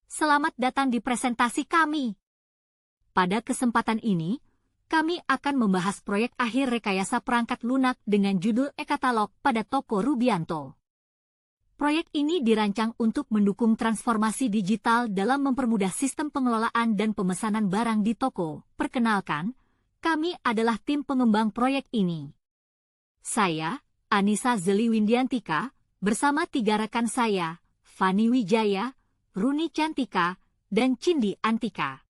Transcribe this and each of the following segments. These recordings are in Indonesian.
Selamat datang di presentasi kami. Pada kesempatan ini, kami akan membahas proyek akhir rekayasa perangkat lunak dengan judul e-katalog pada Toko Rubianto. Proyek ini dirancang untuk mendukung transformasi digital dalam mempermudah sistem pengelolaan dan pemesanan barang di toko. Perkenalkan, kami adalah tim pengembang proyek ini. Saya, Anissa Zeliwindiantika, bersama 3 rekan saya, Fani Wijaya, Runi Cantika, dan Cindi Antika.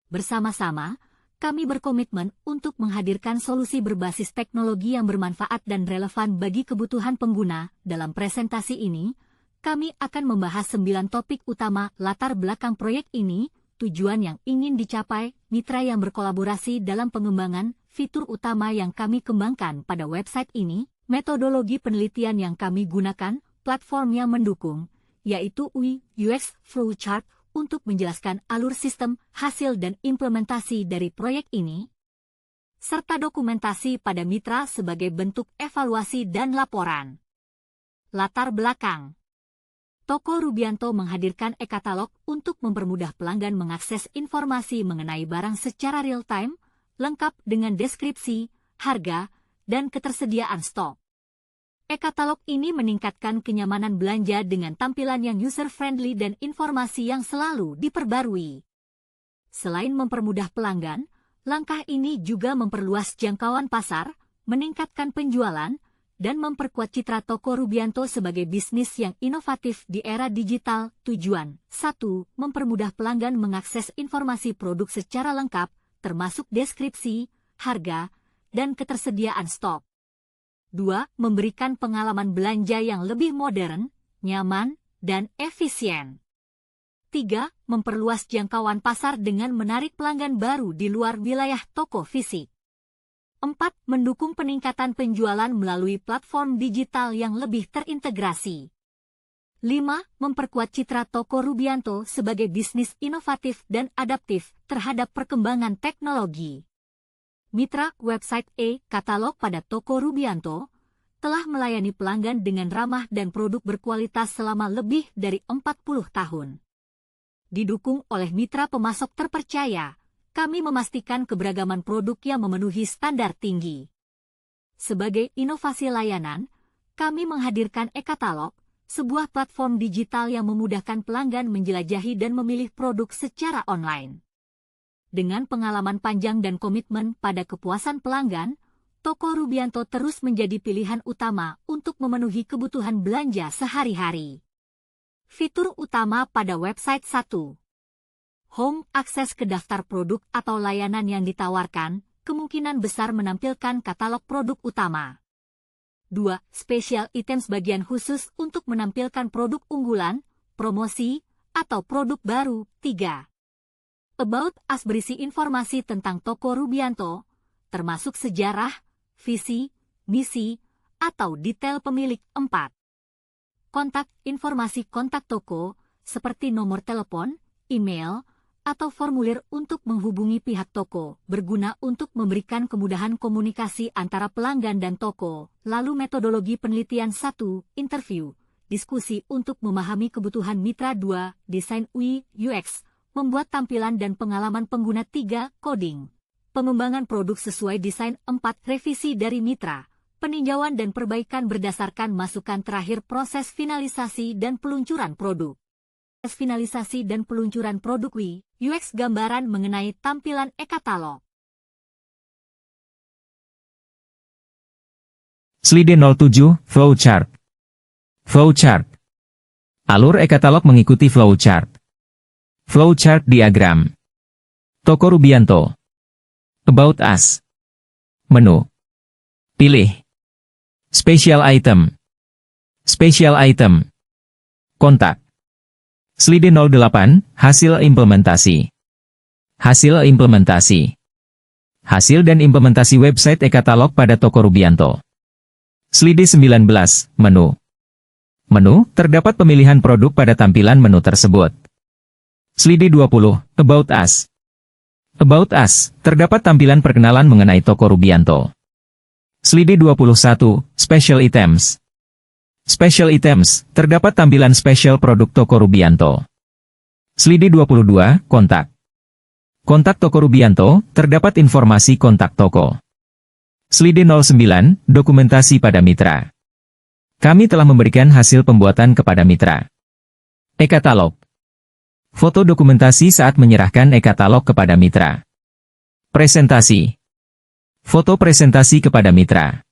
Bersama-sama, kami berkomitmen untuk menghadirkan solusi berbasis teknologi yang bermanfaat dan relevan bagi kebutuhan pengguna. Dalam presentasi ini, kami akan membahas 9 topik utama latar belakang proyek ini, tujuan yang ingin dicapai, mitra yang berkolaborasi dalam pengembangan, fitur utama yang kami kembangkan pada website ini, metodologi penelitian yang kami gunakan, platform yang mendukung, yaitu UI UX Flowchart untuk menjelaskan alur sistem, hasil dan implementasi dari proyek ini, serta dokumentasi pada mitra sebagai bentuk evaluasi dan laporan. Latar belakang. Toko Rubianto menghadirkan e-katalog untuk mempermudah pelanggan mengakses informasi mengenai barang secara real-time, lengkap dengan deskripsi, harga, dan ketersediaan stok. E-katalog ini meningkatkan kenyamanan belanja dengan tampilan yang user-friendly dan informasi yang selalu diperbarui. Selain mempermudah pelanggan, langkah ini juga memperluas jangkauan pasar, meningkatkan penjualan, dan memperkuat citra Toko Rubianto sebagai bisnis yang inovatif di era digital. Tujuan 1. Mempermudah pelanggan mengakses informasi produk secara lengkap, termasuk deskripsi, harga, dan ketersediaan stok. 2. Memberikan pengalaman belanja yang lebih modern, nyaman, dan efisien. 3. Memperluas jangkauan pasar dengan menarik pelanggan baru di luar wilayah toko fisik. 4. Mendukung peningkatan penjualan melalui platform digital yang lebih terintegrasi. 5. Memperkuat citra Toko Rubianto sebagai bisnis inovatif dan adaptif terhadap perkembangan teknologi. Mitra website e-katalog pada Toko Rubianto telah melayani pelanggan dengan ramah dan produk berkualitas selama lebih dari 40 tahun. Didukung oleh mitra pemasok terpercaya, kami memastikan keberagaman produk yang memenuhi standar tinggi. Sebagai inovasi layanan, kami menghadirkan e-katalog, sebuah platform digital yang memudahkan pelanggan menjelajahi dan memilih produk secara online. Dengan pengalaman panjang dan komitmen pada kepuasan pelanggan, Toko Rubianto terus menjadi pilihan utama untuk memenuhi kebutuhan belanja sehari-hari. Fitur utama pada website 1. Home, akses ke daftar produk atau layanan yang ditawarkan, kemungkinan besar menampilkan katalog produk utama. 2. Special items, bagian khusus untuk menampilkan produk unggulan, promosi, atau produk baru. 3. About Us, berisi informasi tentang Toko Rubianto, termasuk sejarah, visi, misi, atau detail pemilik. 4. Kontak, informasi kontak toko, seperti nomor telepon, email, atau formulir untuk menghubungi pihak toko, berguna untuk memberikan kemudahan komunikasi antara pelanggan dan toko. Lalu metodologi penelitian 1, interview, diskusi untuk memahami kebutuhan mitra. 2, desain UI UX, membuat tampilan dan pengalaman pengguna. 3, coding, pengembangan produk sesuai desain. 4, revisi dari mitra, peninjauan dan perbaikan berdasarkan masukan terakhir. Proses finalisasi dan peluncuran produk. Proses finalisasi dan peluncuran produk UI UX, gambaran mengenai tampilan e-katalog. Slide 07, Flowchart. Flowchart. Alur e-katalog mengikuti flowchart. Flowchart diagram. Toko Rubianto. About Us. Menu. Pilih. Special item. Special item. Kontak. Slide 08, hasil implementasi. Hasil implementasi. Hasil dan implementasi website e-katalog pada Toko Rubianto. Slide 19, menu. Menu, terdapat pemilihan produk pada tampilan menu tersebut. Slide 20, About Us. About Us, terdapat tampilan perkenalan mengenai Toko Rubianto. Slide 21, Special Items. Special Items, terdapat tampilan spesial produk Toko Rubianto. Slide 22, kontak. Kontak toko Rubianto, terdapat informasi kontak toko. Slide 09, dokumentasi pada mitra. Kami telah memberikan hasil pembuatan kepada mitra. E-katalog. Foto dokumentasi saat menyerahkan e-katalog kepada mitra. Presentasi. Foto presentasi kepada mitra.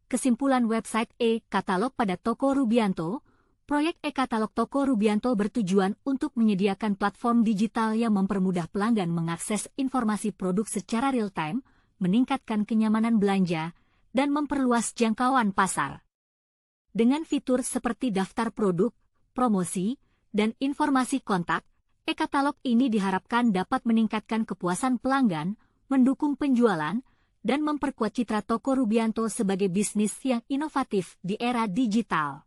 Kesimpulan website e-katalog pada toko Rubianto. Proyek e-katalog toko Rubianto bertujuan untuk menyediakan platform digital yang mempermudah pelanggan mengakses informasi produk secara real-time, meningkatkan kenyamanan belanja, dan memperluas jangkauan pasar. Dengan fitur seperti daftar produk, promosi, dan informasi kontak, e-katalog ini diharapkan dapat meningkatkan kepuasan pelanggan, mendukung penjualan, dan memperkuat citra toko Rubianto sebagai bisnis yang inovatif di era digital.